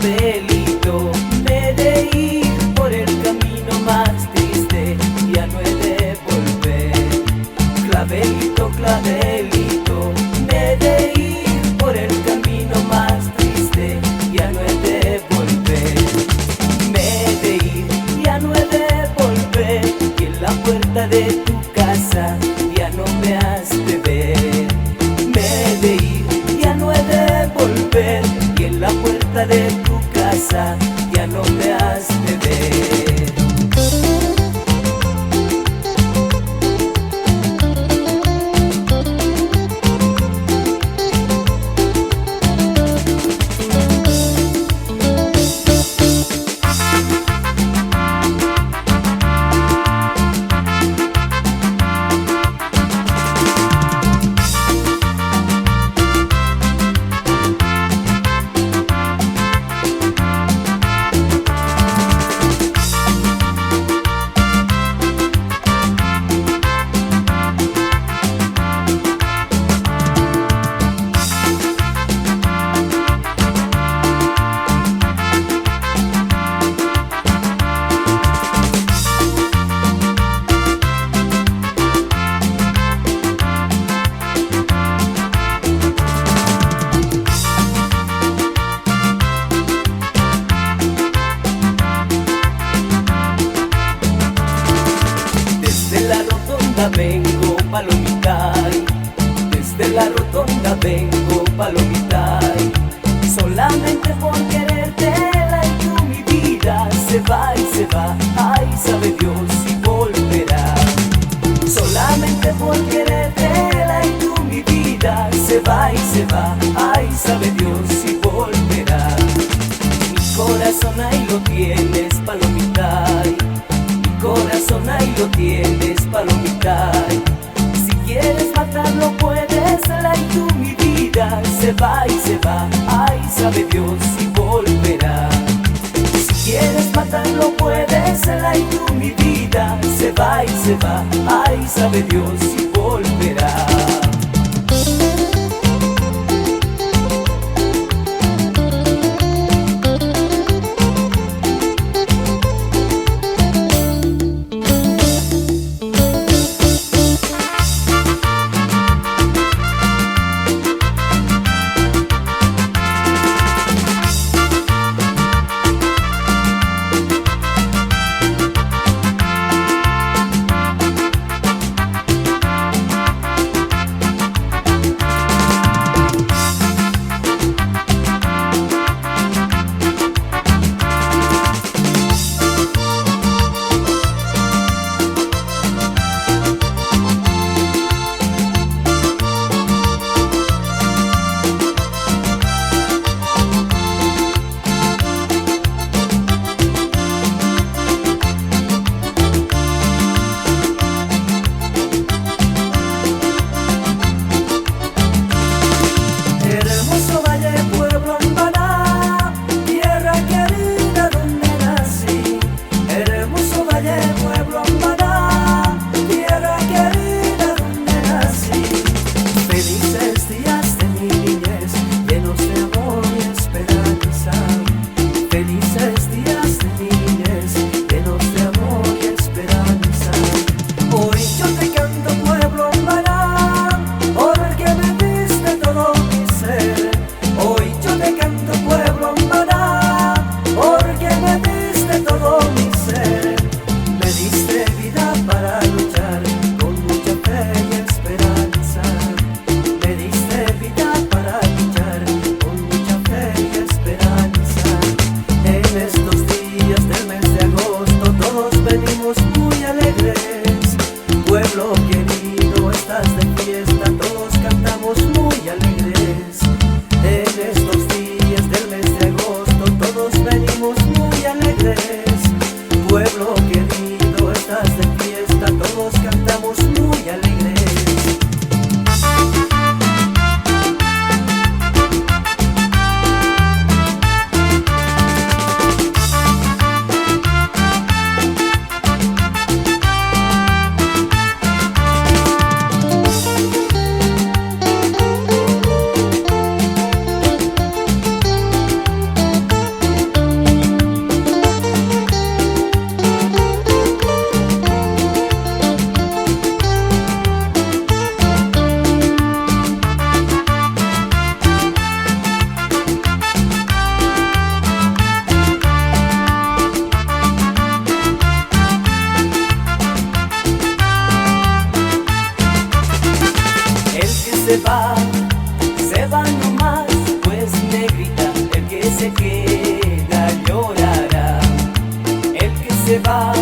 clavelito, me he de ir por el camino más triste, ya no he de volver. Clavelito, clavelito, me he de ir por el camino más triste, ya no he de volver. Me he de ir, ya no he de volver, y en la puerta de tu casa ya no me has de ver. Me he de ir, ya no he de volver, y en la puerta de tu casa ya no me has de ver. Vengo palomitay, desde la rotonda vengo palomitay, solamente por querértela y tú mi vida se va y se va, ay sabe Dios si volverá. Solamente por querértela y tú mi vida se va y se va, ay sabe Dios si volverá. Mi corazón ahí lo tienes palomitay, mi corazón ahí lo tienes palomitay. Si quieres matarlo puedes, y tú mi vida se va y se va, ay sabe Dios si volverá. Si quieres matarlo puedes, y tú mi vida se va y se va, ay sabe Dios si volverá. se queda llorará. El que se va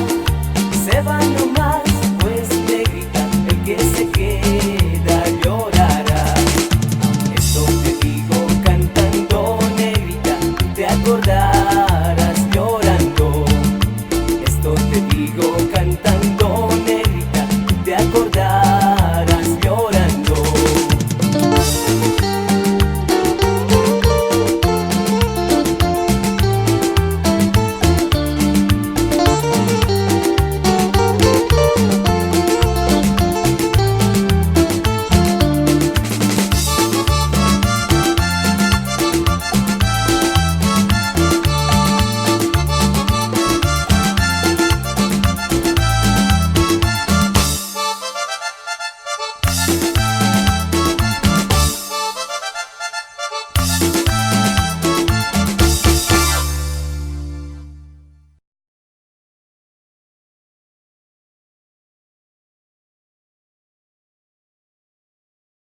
nomás, pues negrita, el que se queda llorará. Esto te digo cantando, negrita, tú te acordás.